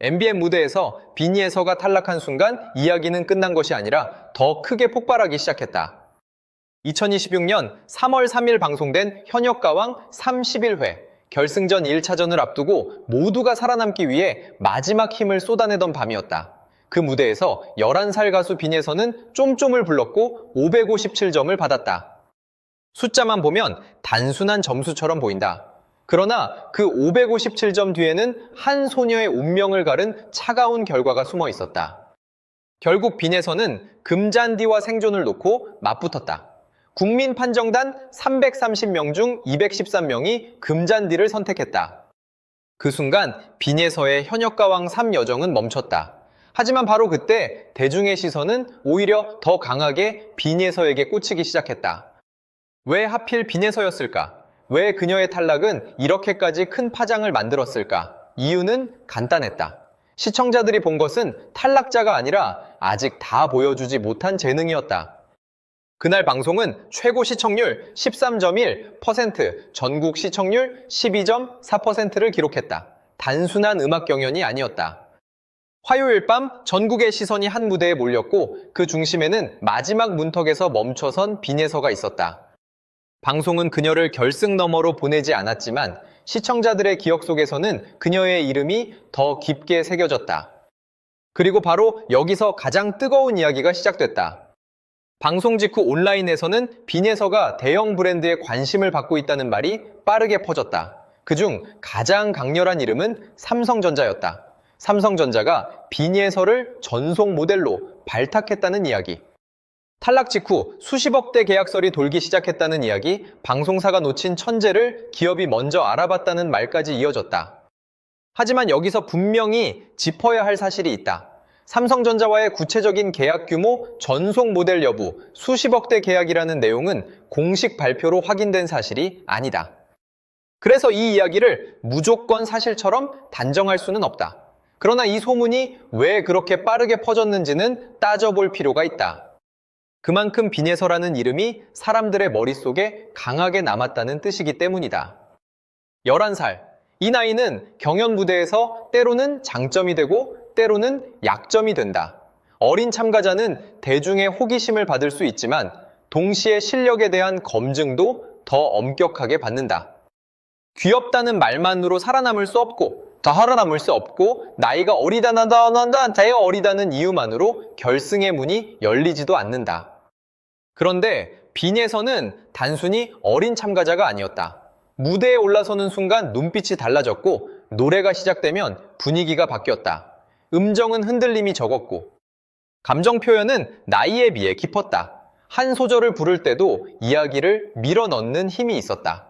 MBN 무대에서 비니에서가 탈락한 순간 이야기는 끝난 것이 아니라 더 크게 폭발하기 시작했다. 2026년 3월 3일 방송된 현역가왕 31회 결승전 1차전을 앞두고 모두가 살아남기 위해 마지막 힘을 쏟아내던 밤이었다. 그 무대에서 11살 가수 비니에서는 쫌쫌을 불렀고 557점을 받았다. 숫자만 보면 단순한 점수처럼 보인다. 그러나 그 557점 뒤에는 한 소녀의 운명을 가른 차가운 결과가 숨어 있었다. 결국 비니에서는 금잔디와 생존을 놓고 맞붙었다. 국민판정단 330명 중 213명이 금잔디를 선택했다. 그 순간 비니에서의 현역가왕 3여정은 멈췄다. 하지만 바로 그때 대중의 시선은 오히려 더 강하게 비니에서에게 꽂히기 시작했다. 왜 하필 비니에서였을까? 왜 그녀의 탈락은 이렇게까지 큰 파장을 만들었을까? 이유는 간단했다. 시청자들이 본 것은 탈락자가 아니라 아직 다 보여주지 못한 재능이었다. 그날 방송은 최고 시청률 13.1%, 전국 시청률 12.4%를 기록했다. 단순한 음악 경연이 아니었다. 화요일 밤 전국의 시선이 한 무대에 몰렸고 그 중심에는 마지막 문턱에서 멈춰선 비니에서가 있었다. 방송은 그녀를 결승 너머로 보내지 않았지만 시청자들의 기억 속에서는 그녀의 이름이 더 깊게 새겨졌다. 그리고 바로 여기서 가장 뜨거운 이야기가 시작됐다. 방송 직후 온라인에서는 비니에서가 대형 브랜드에 관심을 받고 있다는 말이 빠르게 퍼졌다. 그중 가장 강렬한 이름은 삼성전자였다. 삼성전자가 비니에서를 전속 모델로 발탁했다는 이야기. 탈락 직후 수십억 대 계약설이 돌기 시작했다는 이야기, 방송사가 놓친 천재를 기업이 먼저 알아봤다는 말까지 이어졌다. 하지만 여기서 분명히 짚어야 할 사실이 있다. 삼성전자와의 구체적인 계약 규모, 전속 모델 여부, 수십억 대 계약이라는 내용은 공식 발표로 확인된 사실이 아니다. 그래서 이 이야기를 무조건 사실처럼 단정할 수는 없다. 그러나 이 소문이 왜 그렇게 빠르게 퍼졌는지는 따져볼 필요가 있다. 그만큼 비니에서라는 이름이 사람들의 머릿속에 강하게 남았다는 뜻이기 때문이다. 11살. 이 나이는 경연 무대에서 때로는 장점이 되고 때로는 약점이 된다. 어린 참가자는 대중의 호기심을 받을 수 있지만 동시에 실력에 대한 검증도 더 엄격하게 받는다. 귀엽다는 말만으로 살아남을 수 없고 더 살아남을 수 없고 나이가 되게 어리다는 이유만으로 결승의 문이 열리지도 않는다. 그런데 비니에서는 단순히 어린 참가자가 아니었다. 무대에 올라서는 순간 눈빛이 달라졌고 노래가 시작되면 분위기가 바뀌었다. 음정은 흔들림이 적었고 감정 표현은 나이에 비해 깊었다. 한 소절을 부를 때도 이야기를 밀어넣는 힘이 있었다.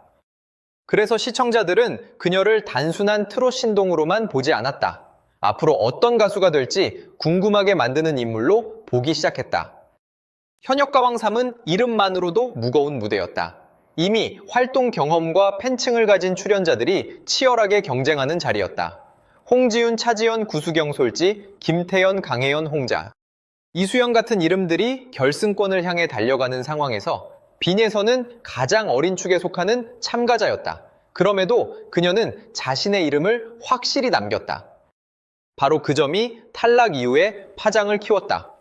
그래서 시청자들은 그녀를 단순한 트롯 신동으로만 보지 않았다. 앞으로 어떤 가수가 될지 궁금하게 만드는 인물로 보기 시작했다. 현역가왕 3은 이름만으로도 무거운 무대였다. 이미 활동 경험과 팬층을 가진 출연자들이 치열하게 경쟁하는 자리였다. 홍지윤, 차지연, 구수경, 솔지, 김태연, 강혜연, 홍자, 이수연 같은 이름들이 결승권을 향해 달려가는 상황에서 비니에서는 가장 어린 축에 속하는 참가자였다. 그럼에도 그녀는 자신의 이름을 확실히 남겼다. 바로 그 점이 탈락 이후에 파장을 키웠다.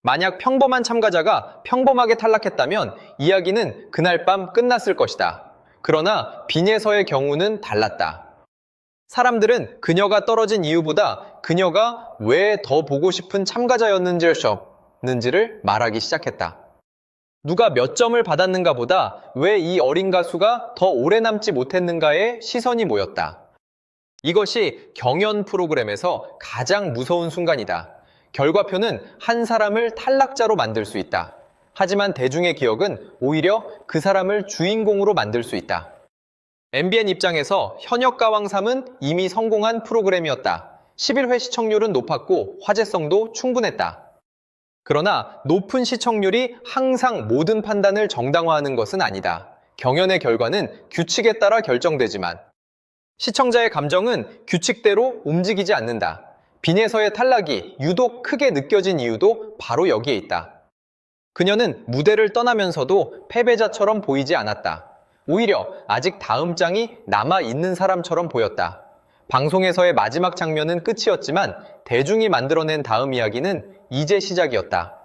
만약 평범한 참가자가 평범하게 탈락했다면 이야기는 그날 밤 끝났을 것이다. 그러나 비니에서의 경우는 달랐다. 사람들은 그녀가 떨어진 이유보다 그녀가 왜 더 보고 싶은 참가자였는지를 말하기 시작했다. 누가 몇 점을 받았는가 보다 왜 이 어린 가수가 더 오래 남지 못했는가에 시선이 모였다. 이것이 경연 프로그램에서 가장 무서운 순간이다. 결과표는 한 사람을 탈락자로 만들 수 있다. 하지만 대중의 기억은 오히려 그 사람을 주인공으로 만들 수 있다. MBN 입장에서 현역가왕 3은 이미 성공한 프로그램이었다. 11회 시청률은 높았고 화제성도 충분했다. 그러나 높은 시청률이 항상 모든 판단을 정당화하는 것은 아니다. 경연의 결과는 규칙에 따라 결정되지만 시청자의 감정은 규칙대로 움직이지 않는다. 비니에서의 탈락이 유독 크게 느껴진 이유도 바로 여기에 있다. 그녀는 무대를 떠나면서도 패배자처럼 보이지 않았다. 오히려 아직 다음 장이 남아있는 사람처럼 보였다. 방송에서의 마지막 장면은 끝이었지만 대중이 만들어낸 다음 이야기는 이제 시작이었다.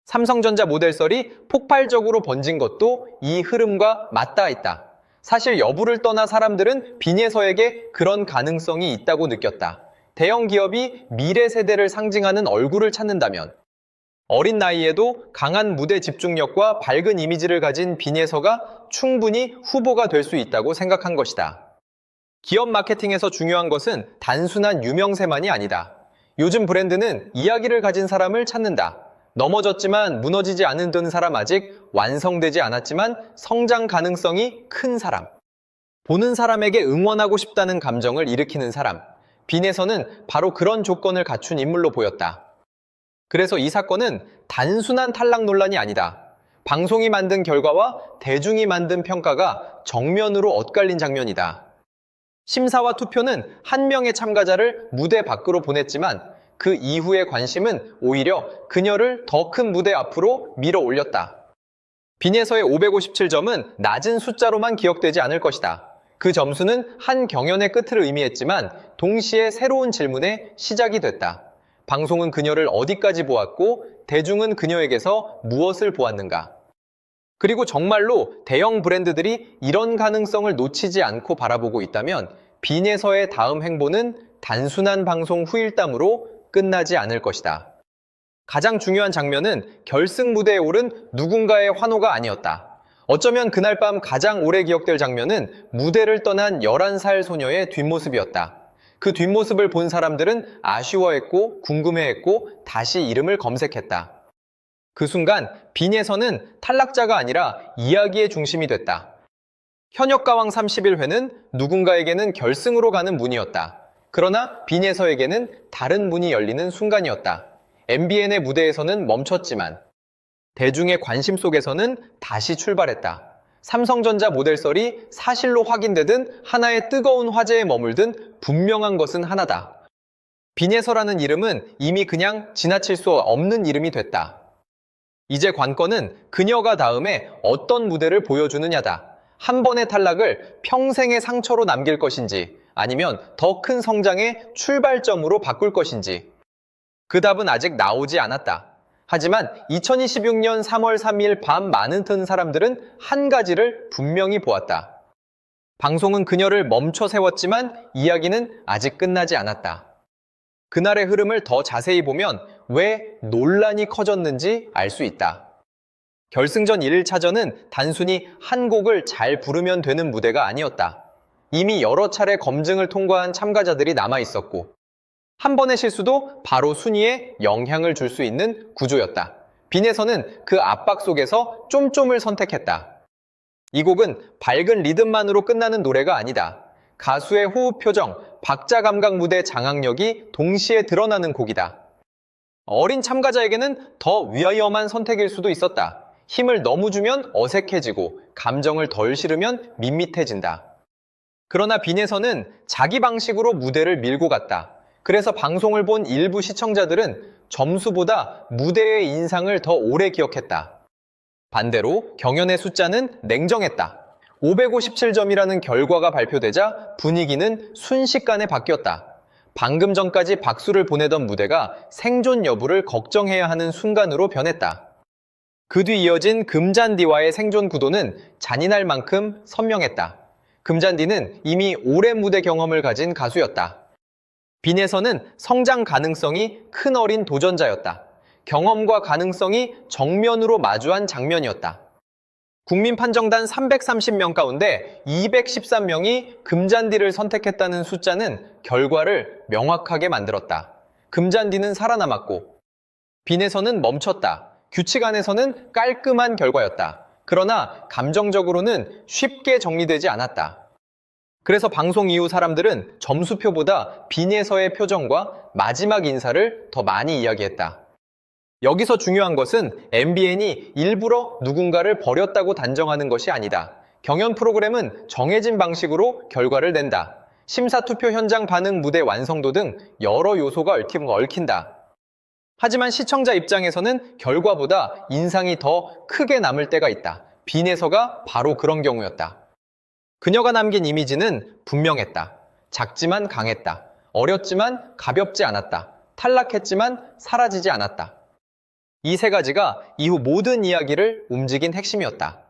삼성전자 모델설이 폭발적으로 번진 것도 이 흐름과 맞닿아 있다. 사실 여부를 떠나 사람들은 빈예서에게 그런 가능성이 있다고 느꼈다. 대형 기업이 미래 세대를 상징하는 얼굴을 찾는다면 어린 나이에도 강한 무대 집중력과 밝은 이미지를 가진 빈예서가 충분히 후보가 될 수 있다고 생각한 것이다. 기업 마케팅에서 중요한 것은 단순한 유명세만이 아니다. 요즘 브랜드는 이야기를 가진 사람을 찾는다. 넘어졌지만 무너지지 않은 듯 사람, 아직 완성되지 않았지만 성장 가능성이 큰 사람. 보는 사람에게 응원하고 싶다는 감정을 일으키는 사람. 빈에서는 바로 그런 조건을 갖춘 인물로 보였다. 그래서 이 사건은 단순한 탈락 논란이 아니다. 방송이 만든 결과와 대중이 만든 평가가 정면으로 엇갈린 장면이다. 심사와 투표는 한 명의 참가자를 무대 밖으로 보냈지만 그 이후의 관심은 오히려 그녀를 더 큰 무대 앞으로 밀어 올렸다. 빈에서의 557점은 낮은 숫자로만 기억되지 않을 것이다. 그 점수는 한 경연의 끝을 의미했지만 동시에 새로운 질문의 시작이 됐다. 방송은 그녀를 어디까지 보았고 대중은 그녀에게서 무엇을 보았는가? 그리고 정말로 대형 브랜드들이 이런 가능성을 놓치지 않고 바라보고 있다면 빈에서의 다음 행보는 단순한 방송 후일담으로 끝나지 않을 것이다. 가장 중요한 장면은 결승 무대에 오른 누군가의 환호가 아니었다. 어쩌면 그날 밤 가장 오래 기억될 장면은 무대를 떠난 11살 소녀의 뒷모습이었다. 그 뒷모습을 본 사람들은 아쉬워했고 궁금해했고 다시 이름을 검색했다. 그 순간 빈에서는 탈락자가 아니라 이야기의 중심이 됐다. 현역가왕 31회는 누군가에게는 결승으로 가는 문이었다. 그러나 빈에서에게는 다른 문이 열리는 순간이었다. MBN의 무대에서는 멈췄지만 대중의 관심 속에서는 다시 출발했다. 삼성전자 모델설이 사실로 확인되든 하나의 뜨거운 화제에 머물든 분명한 것은 하나다. 빈에서라는 이름은 이미 그냥 지나칠 수 없는 이름이 됐다. 이제 관건은 그녀가 다음에 어떤 무대를 보여주느냐다. 한 번의 탈락을 평생의 상처로 남길 것인지 아니면 더 큰 성장의 출발점으로 바꿀 것인지 그 답은 아직 나오지 않았다. 하지만 2026년 3월 3일 밤 마는튼 사람들은 한 가지를 분명히 보았다. 방송은 그녀를 멈춰 세웠지만 이야기는 아직 끝나지 않았다. 그날의 흐름을 더 자세히 보면 왜 논란이 커졌는지 알 수 있다. 결승전 1일차전은 단순히 한 곡을 잘 부르면 되는 무대가 아니었다. 이미 여러 차례 검증을 통과한 참가자들이 남아 있었고 한 번의 실수도 바로 순위에 영향을 줄 수 있는 구조였다. 빈에서는 그 압박 속에서 쫌쫌을 선택했다. 이 곡은 밝은 리듬만으로 끝나는 노래가 아니다. 가수의 호흡 표정, 박자 감각 무대 장악력이 동시에 드러나는 곡이다. 어린 참가자에게는 더 위험한 선택일 수도 있었다. 힘을 너무 주면 어색해지고 감정을 덜 실으면 밋밋해진다. 그러나 빈에서는 자기 방식으로 무대를 밀고 갔다. 그래서 방송을 본 일부 시청자들은 점수보다 무대의 인상을 더 오래 기억했다. 반대로 경연의 숫자는 냉정했다. 557점이라는 결과가 발표되자 분위기는 순식간에 바뀌었다. 방금 전까지 박수를 보내던 무대가 생존 여부를 걱정해야 하는 순간으로 변했다. 그 뒤 이어진 금잔디와의 생존 구도는 잔인할 만큼 선명했다. 금잔디는 이미 오랜 무대 경험을 가진 가수였다. 빈에서는 성장 가능성이 큰 어린 도전자였다. 경험과 가능성이 정면으로 마주한 장면이었다. 국민판정단 330명 가운데 213명이 금잔디를 선택했다는 숫자는 결과를 명확하게 만들었다. 금잔디는 살아남았고 빈에서는 멈췄다. 규칙 안에서는 깔끔한 결과였다. 그러나 감정적으로는 쉽게 정리되지 않았다. 그래서 방송 이후 사람들은 점수표보다 빈에서의 표정과 마지막 인사를 더 많이 이야기했다. 여기서 중요한 것은 MBN이 일부러 누군가를 버렸다고 단정하는 것이 아니다. 경연 프로그램은 정해진 방식으로 결과를 낸다. 심사 투표 현장 반응, 무대 완성도 등 여러 요소가 얽힌다. 하지만 시청자 입장에서는 결과보다 인상이 더 크게 남을 때가 있다. 빈에서가 바로 그런 경우였다. 그녀가 남긴 이미지는 분명했다. 작지만 강했다. 어렸지만 가볍지 않았다. 탈락했지만 사라지지 않았다. 이 세 가지가 이후 모든 이야기를 움직인 핵심이었다.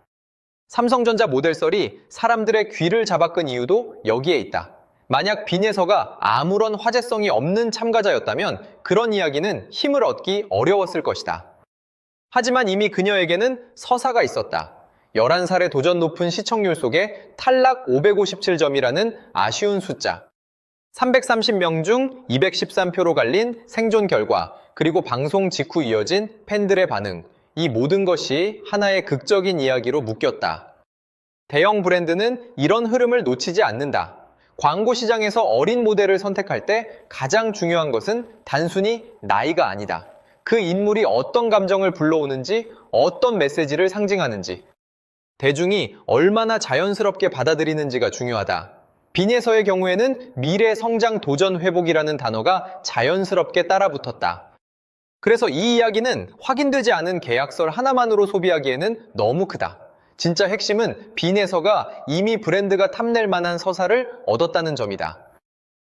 삼성전자 모델설이 사람들의 귀를 잡아끈 이유도 여기에 있다. 만약 빈예서가 아무런 화제성이 없는 참가자였다면 그런 이야기는 힘을 얻기 어려웠을 것이다. 하지만 이미 그녀에게는 서사가 있었다. 11살의 도전 높은 시청률 속에 탈락 557점이라는 아쉬운 숫자. 330명 중 213표로 갈린 생존 결과, 그리고 방송 직후 이어진 팬들의 반응. 이 모든 것이 하나의 극적인 이야기로 묶였다. 대형 브랜드는 이런 흐름을 놓치지 않는다. 광고 시장에서 어린 모델을 선택할 때 가장 중요한 것은 단순히 나이가 아니다. 그 인물이 어떤 감정을 불러오는지, 어떤 메시지를 상징하는지, 대중이 얼마나 자연스럽게 받아들이는지가 중요하다. 빈예서의 경우에는 미래 성장 도전 회복이라는 단어가 자연스럽게 따라붙었다. 그래서 이 이야기는 확인되지 않은 계약설 하나만으로 소비하기에는 너무 크다. 진짜 핵심은 빈예서가 이미 브랜드가 탐낼 만한 서사를 얻었다는 점이다.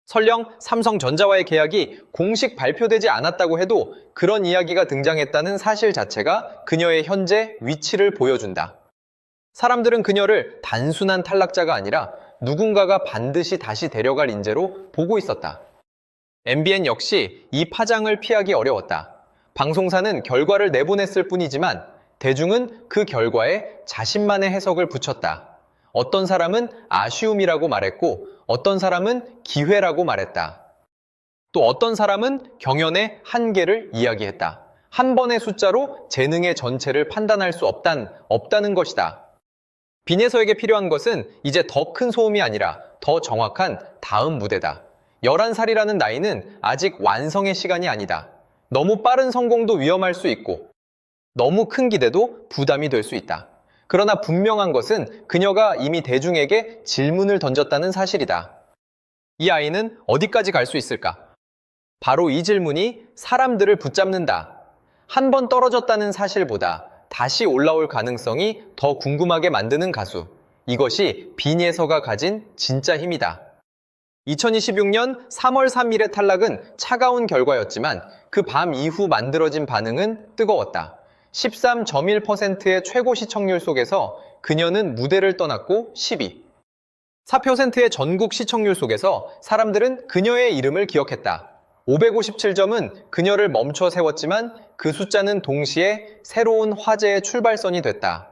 설령 삼성전자와의 계약이 공식 발표되지 않았다고 해도 그런 이야기가 등장했다는 사실 자체가 그녀의 현재 위치를 보여준다. 사람들은 그녀를 단순한 탈락자가 아니라 누군가가 반드시 다시 데려갈 인재로 보고 있었다. MBN 역시 이 파장을 피하기 어려웠다. 방송사는 결과를 내보냈을 뿐이지만 대중은 그 결과에 자신만의 해석을 붙였다. 어떤 사람은 아쉬움이라고 말했고 어떤 사람은 기회라고 말했다. 또 어떤 사람은 경연의 한계를 이야기했다. 한 번의 숫자로 재능의 전체를 판단할 수 없다는 것이다. 빈예서에게 필요한 것은 이제 더 큰 소음이 아니라 더 정확한 다음 무대다. 11살이라는 나이는 아직 완성의 시간이 아니다. 너무 빠른 성공도 위험할 수 있고 너무 큰 기대도 부담이 될 수 있다. 그러나 분명한 것은 그녀가 이미 대중에게 질문을 던졌다는 사실이다. 이 아이는 어디까지 갈 수 있을까? 바로 이 질문이 사람들을 붙잡는다. 한 번 떨어졌다는 사실보다 다시 올라올 가능성이 더 궁금하게 만드는 가수. 이것이 빈예서가 가진 진짜 힘이다. 2026년 3월 3일의 탈락은 차가운 결과였지만 그 밤 이후 만들어진 반응은 뜨거웠다. 13.1%의 최고 시청률 속에서 그녀는 무대를 떠났고 10위. 4%의 전국 시청률 속에서 사람들은 그녀의 이름을 기억했다. 557점은 그녀를 멈춰 세웠지만 그 숫자는 동시에 새로운 화제의 출발선이 됐다.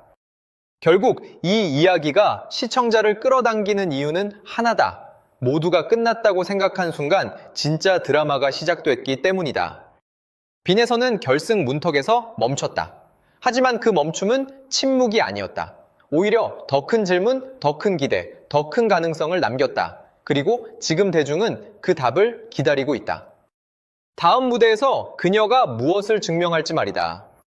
결국 이 이야기가 시청자를 끌어당기는 이유는 하나다. 모두가 끝났다고 생각한 순간 진짜 드라마가 시작됐기 때문이다. 빈예서는 결승 문턱에서 멈췄다. 하지만 그 멈춤은 침묵이 아니었다. 오히려 더 큰 질문, 더 큰 기대, 더 큰 가능성을 남겼다. 그리고 지금 대중은 그 답을 기다리고 있다. 다음 무대에서 그녀가 무엇을 증명할지 말이다.